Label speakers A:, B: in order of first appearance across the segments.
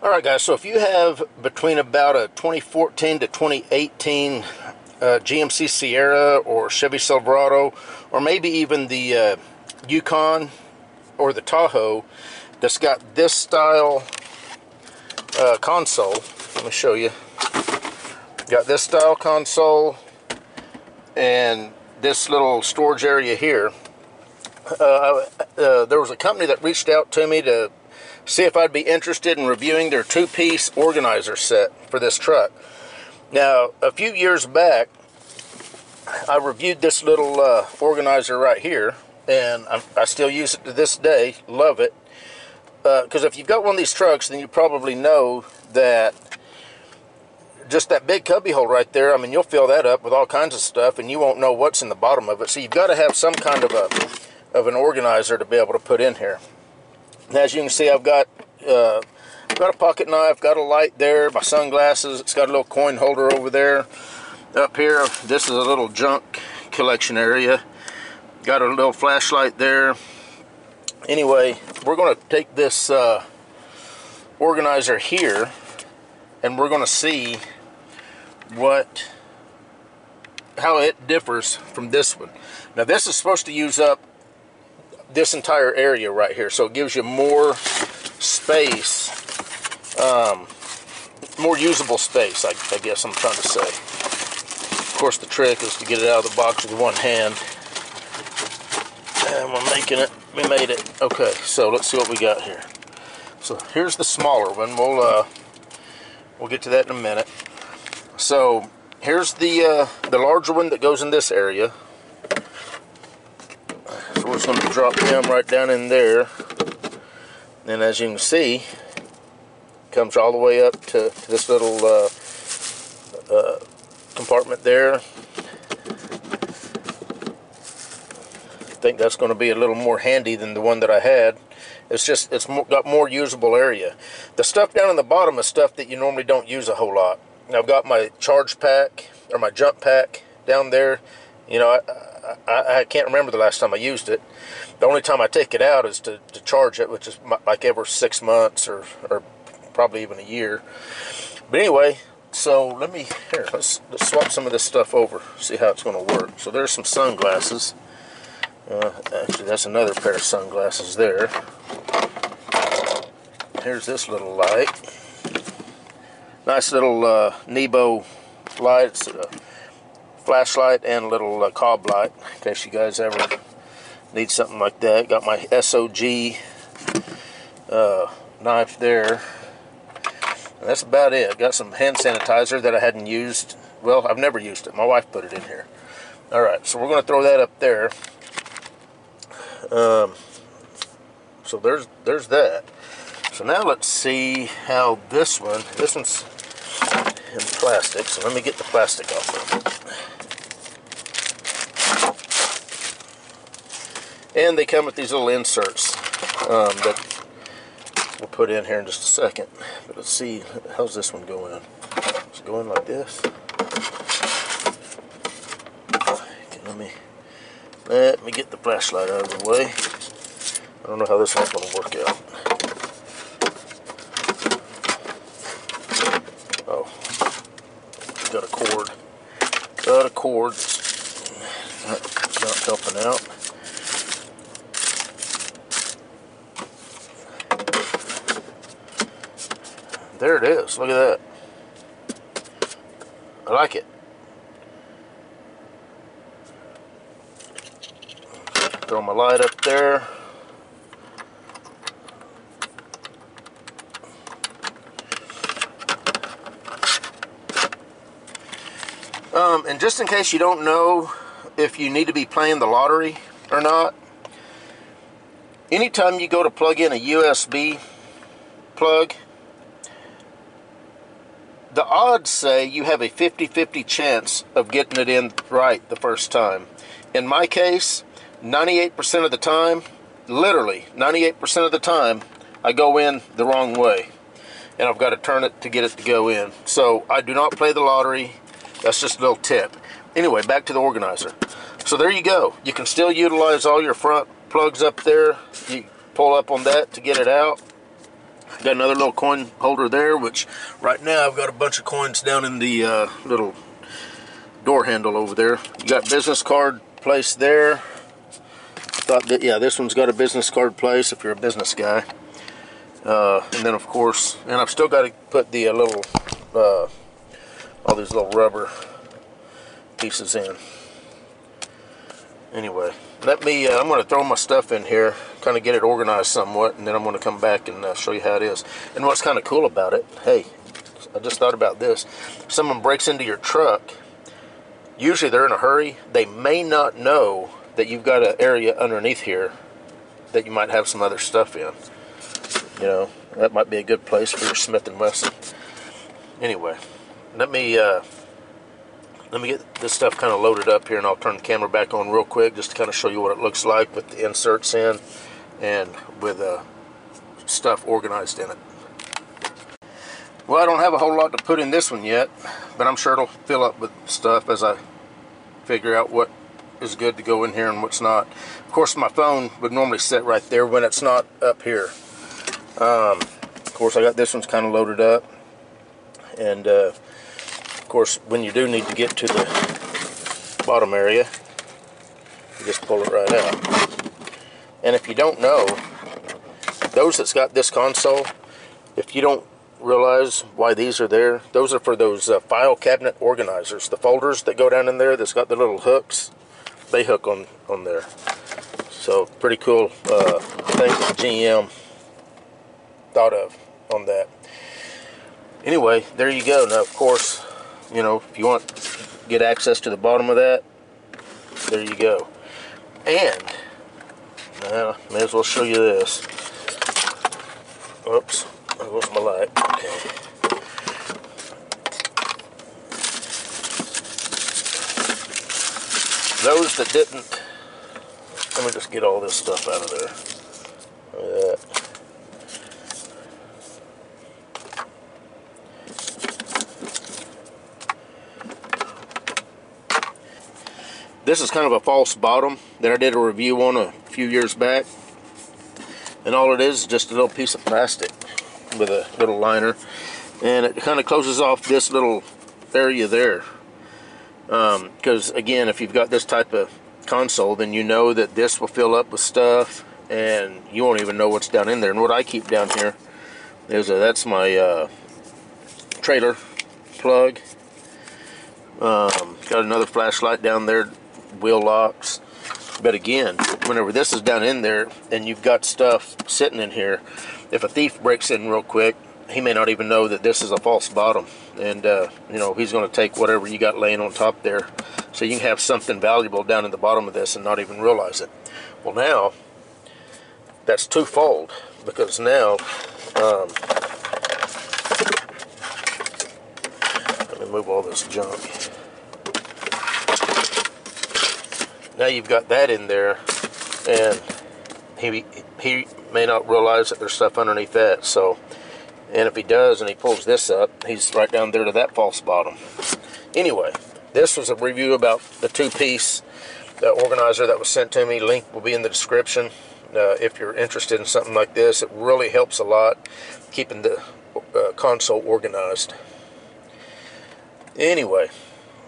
A: Alright guys, so if you have between about a 2014 to 2018 GMC Sierra or Chevy Silverado, or maybe even the Yukon or the Tahoe that's got this style console, let me show you. Got this style console and this little storage area here. There was a company that reached out to me to see if I'd be interested in reviewing their two-piece organizer set for this truck. Now, a few years back, I reviewed this little organizer right here, and I still use it to this day. Love it. Because if you've got one of these trucks, then you probably know that just that big cubby hole right there, I mean, you'll fill that up with all kinds of stuff, and you won't know what's in the bottom of it. So you've got to have some kind of an organizer to be able to put in here. And as you can see, I've got a pocket knife, got a light there, my sunglasses. It's got a little coin holder over there. Up here, this is a little junk collection area. Got a little flashlight there. Anyway, we're going to take this organizer here, and we're going to see how it differs from this one. Now, this is supposed to use up this entire area right here, so it gives you more space, more usable space, I guess I'm trying to say. Of course, the trick is to get it out of the box with one hand, and we made it. Okay, so let's see what we got here. So here's the smaller one. We'll get to that in a minute. So here's the larger one that goes in this area. So we're just going to drop him right down in there. And as you can see, it comes all the way up to this little compartment there. I think that's going to be a little more handy than the one that I had. It's got more usable area. The stuff down in the bottom is stuff that you normally don't use a whole lot. I've got my charge pack, or my jump pack down there. You know, I can't remember the last time I used it. The only time I take it out is to charge it, which is like every 6 months or probably even a year. But anyway, so let's swap some of this stuff over, see how it's going to work. So there's some sunglasses. Actually, that's another pair of sunglasses there. Here's this little light. Nice little Nebo light. It's a flashlight and a little cob light, in case you guys ever need something like that. Got my SOG knife there. And that's about it. Got some hand sanitizer that I hadn't used. Well, I've never used it. My wife put it in here. Alright, so we're going to throw that up there. So there's that. So now let's see how this one's in plastic. So let me get the plastic off of it. And they come with these little inserts that we'll put in here in just a second. But let's see, how's this one go in? Does it go in like this? Okay, let me get the flashlight out of the way. I don't know how this one's going to work out. Oh, got a cord. Got a cord. That's not helping out. There it is. Look at that. I like it. Throw my light up there. And just in case you don't know if you need to be playing the lottery or not, anytime you go to plug in a USB plug, the odds say you have a 50-50 chance of getting it in right the first time. In my case, 98% of the time, literally 98% of the time, I go in the wrong way. And I've got to turn it to get it to go in. So I do not play the lottery. That's just a little tip. Anyway, back to the organizer. So there you go. You can still utilize all your front plugs up there. You pull up on that to get it out. Got another little coin holder there, which right now I've got a bunch of coins down in the little door handle over there. You got business card place there. Thought that, yeah, this one's got a business card place if you're a business guy. And then of course, and I've still got to put the little, all these little rubber pieces in. Anyway, let me, I'm going to throw my stuff in here, kind of get it organized somewhat, and then I'm going to come back and show you how it is. And what's kind of cool about it, hey, I just thought about this. If someone breaks into your truck, usually they're in a hurry. They may not know that you've got an area underneath here that you might have some other stuff in. You know, that might be a good place for your Smith & Wesson. Anyway, let me get this stuff kind of loaded up here, and I'll turn the camera back on real quick just to kind of show you what it looks like with the inserts in and with stuff organized in it. Well, I don't have a whole lot to put in this one yet, but I'm sure it'll fill up with stuff as I figure out what is good to go in here and what's not. Of course, my phone would normally sit right there when it's not up here. Of course, I got this one's kind of loaded up, and of course, when you do need to get to the bottom area, you just pull it right out. And if you don't know, those that's got this console, if you don't realize why these are there, those are for those file cabinet organizers. The folders that go down in there that's got the little hooks, they hook on there. So pretty cool thing that GM thought of on that. Anyway, there you go. Now, of course, you know, if you want to get access to the bottom of that, there you go. And now, may as well show you this. Oops, there goes my light. Okay. Those that didn't, let me just get all this stuff out of there. Look at that. This is kind of a false bottom that I did a review on a few years back. And all it is just a little piece of plastic with a little liner. And it kind of closes off this little area there. Because again, if you've got this type of console, then you know that this will fill up with stuff and you won't even know what's down in there. And what I keep down here is that's my trailer plug. Got another flashlight down there, wheel locks. But again, whenever this is down in there and you've got stuff sitting in here, if a thief breaks in real quick, he may not even know that this is a false bottom, and you know, he's going to take whatever you got laying on top there, so you can have something valuable down in the bottom of this and not even realize it. Well, now that's twofold, because now let me move all this junk. Now you've got that in there, and he may not realize that there's stuff underneath that. So, and if he does and he pulls this up, he's right down there to that false bottom. Anyway, this was a review about the two-piece organizer that was sent to me. Link will be in the description. If you're interested in something like this, it really helps a lot keeping the console organized. Anyway,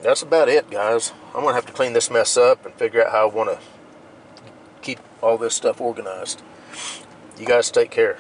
A: that's about it, guys. I'm going to have to clean this mess up and figure out how I want to keep all this stuff organized. You guys take care.